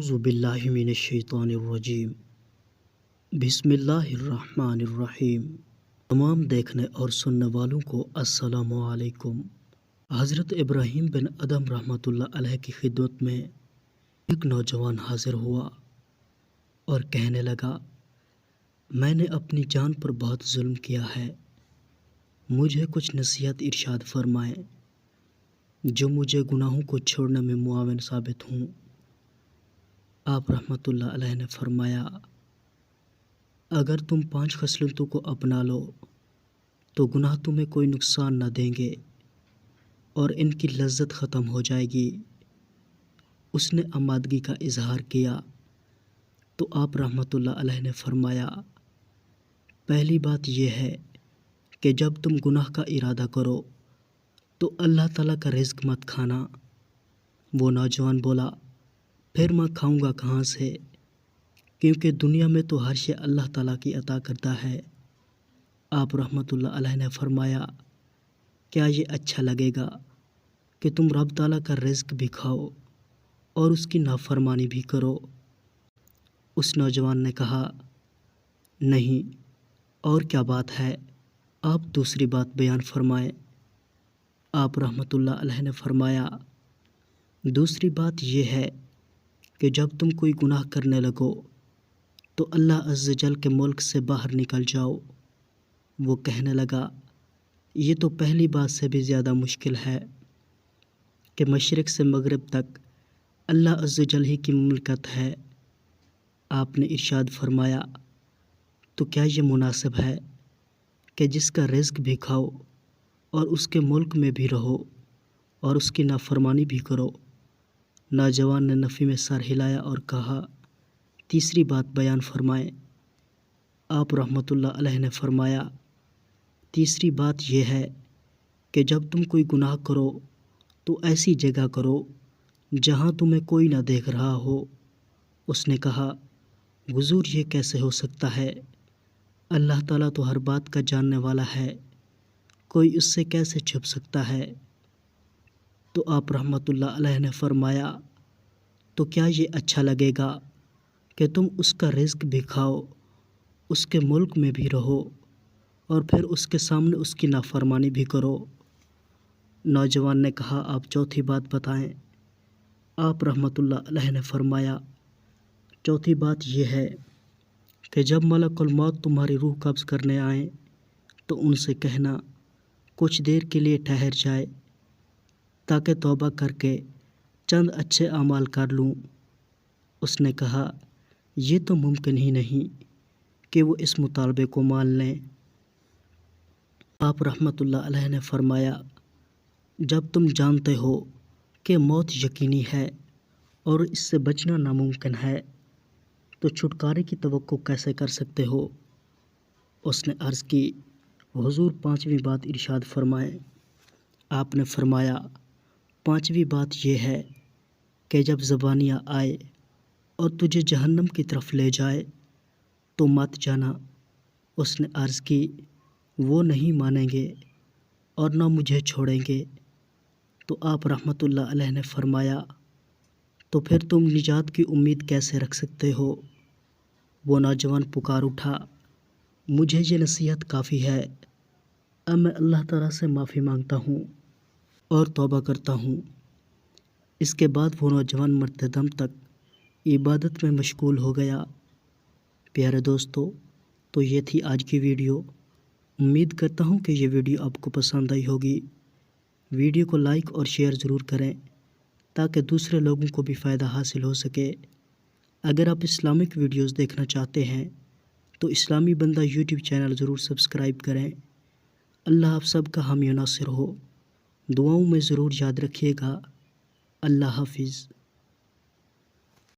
اعوذ باللہ من الشیطان الرجیم بسم اللہ الرحمن الرحیم۔ تمام دیکھنے اور سننے والوں کو السلام علیکم۔ حضرت ابراہیم بن ادم رحمۃ اللہ علیہ کی خدمت میں ایک نوجوان حاضر ہوا اور کہنے لگا، میں نے اپنی جان پر بہت ظلم کیا ہے، مجھے کچھ نصیحت ارشاد فرمائیں جو مجھے گناہوں کو چھوڑنے میں معاون ثابت ہوں۔ آپ رحمۃ اللہ علیہ نے فرمایا، اگر تم 5 خصلتوں کو اپنا لو تو گناہ تمہیں کوئی نقصان نہ دیں گے اور ان کی لذت ختم ہو جائے گی۔ اس نے آمادگی کا اظہار کیا تو آپ رحمۃ اللہ علیہ نے فرمایا، پہلی بات یہ ہے کہ جب تم گناہ کا ارادہ کرو تو اللہ تعالیٰ کا رزق مت کھانا۔ وہ نوجوان بولا، پھر میں کھاؤں گا کہاں سے، کیونکہ دنیا میں تو ہر شے اللہ تعالیٰ کی عطا کرتا ہے۔ آپ رحمۃ اللہ علیہ نے فرمایا، کیا یہ اچھا لگے گا کہ تم رب تعالیٰ کا رزق بھی کھاؤ اور اس کی نافرمانی بھی کرو؟ اس نوجوان نے کہا، نہیں، اور کیا بات ہے، آپ دوسری بات بیان فرمائیں۔ آپ رحمۃ اللہ علیہ نے فرمایا، دوسری بات یہ ہے کہ جب تم کوئی گناہ کرنے لگو تو اللہ عز و جل کے ملک سے باہر نکل جاؤ۔ وہ کہنے لگا، یہ تو پہلی بات سے بھی زیادہ مشکل ہے کہ مشرق سے مغرب تک اللہ عز و جل ہی کی مملکت ہے۔ آپ نے ارشاد فرمایا، تو کیا یہ مناسب ہے کہ جس کا رزق بھی کھاؤ اور اس کے ملک میں بھی رہو اور اس کی نافرمانی بھی کرو؟ نوجوان نے نفی میں سر ہلایا اور کہا، تیسری بات بیان فرمائیں۔ آپ رحمۃ اللہ علیہ نے فرمایا، تیسری بات یہ ہے کہ جب تم کوئی گناہ کرو تو ایسی جگہ کرو جہاں تمہیں کوئی نہ دیکھ رہا ہو۔ اس نے کہا، حضور یہ کیسے ہو سکتا ہے؟ اللہ تعالیٰ تو ہر بات کا جاننے والا ہے، کوئی اس سے کیسے چھپ سکتا ہے؟ تو آپ رحمۃ اللہ علیہ نے فرمایا، تو کیا یہ اچھا لگے گا کہ تم اس کا رزق بھی کھاؤ، اس کے ملک میں بھی رہو اور پھر اس کے سامنے اس کی نافرمانی بھی کرو؟ نوجوان نے کہا، آپ چوتھی بات بتائیں۔ آپ رحمۃ اللہ علیہ نے فرمایا، چوتھی بات یہ ہے کہ جب ملک الموت تمہاری روح قبض کرنے آئیں تو ان سے کہنا، کچھ دیر کے لیے ٹھہر جائے تاکہ توبہ کر کے چند اچھے اعمال کر لوں۔ اس نے کہا، یہ تو ممکن ہی نہیں کہ وہ اس مطالبے کو مان لیں۔ آپ رحمۃ اللہ علیہ نے فرمایا، جب تم جانتے ہو کہ موت یقینی ہے اور اس سے بچنا ناممکن ہے تو چھٹکارے کی توقع کیسے کر سکتے ہو؟ اس نے عرض کی، حضور 5ویں بات ارشاد فرمائیں۔ آپ نے فرمایا، 5ویں بات یہ ہے کہ جب زبانیہ آئے اور تجھے جہنم کی طرف لے جائے تو مت جانا۔ اس نے عرض کی، وہ نہیں مانیں گے اور نہ مجھے چھوڑیں گے۔ تو آپ رحمۃ اللہ علیہ نے فرمایا، تو پھر تم نجات کی امید کیسے رکھ سکتے ہو؟ وہ نوجوان پکار اٹھا، مجھے یہ نصیحت کافی ہے، اب میں اللہ تعالیٰ سے معافی مانگتا ہوں اور توبہ کرتا ہوں۔ اس کے بعد وہ نوجوان مرتے دم تک عبادت میں مشغول ہو گیا۔ پیارے دوستو، تو یہ تھی آج کی ویڈیو۔ امید کرتا ہوں کہ یہ ویڈیو آپ کو پسند آئی ہوگی۔ ویڈیو کو لائک اور شیئر ضرور کریں تاکہ دوسرے لوگوں کو بھی فائدہ حاصل ہو سکے۔ اگر آپ اسلامک ویڈیوز دیکھنا چاہتے ہیں تو اسلامی بندہ یوٹیوب چینل ضرور سبسکرائب کریں۔ اللہ آپ سب کا حامی و ناصر ہو، دعاؤں میں ضرور یاد رکھیے گا۔ اللہ حافظ۔